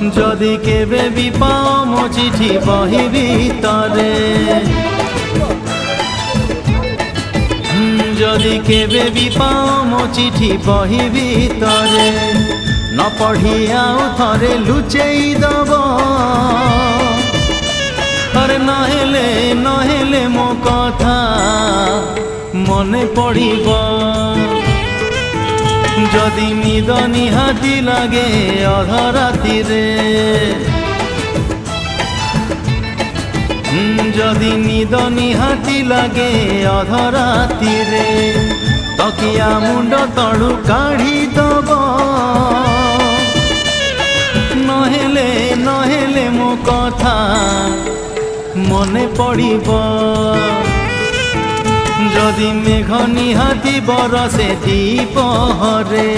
যদি কেবে বি পাও মো চিঠি বহি ভিতরে, যদি কেবে বি পাও মো চিঠি বহি ভিতরে, ন পঢ়ি আউ থরে লুচেই দব। আরে নহেলে মো কথা মনে পড়িব, যদি নিদ নিহাতি লাগে অধরাতিরে, যদি নিদ নিহাতি লাগে অধরাতিরে, তকিয়া মুন্ড তଳୁ কাঢ়ি দব। নহেলে মো কথা মনে পড়িব, যদি মেঘ নিহাতি বরষে দ্বিপহরে।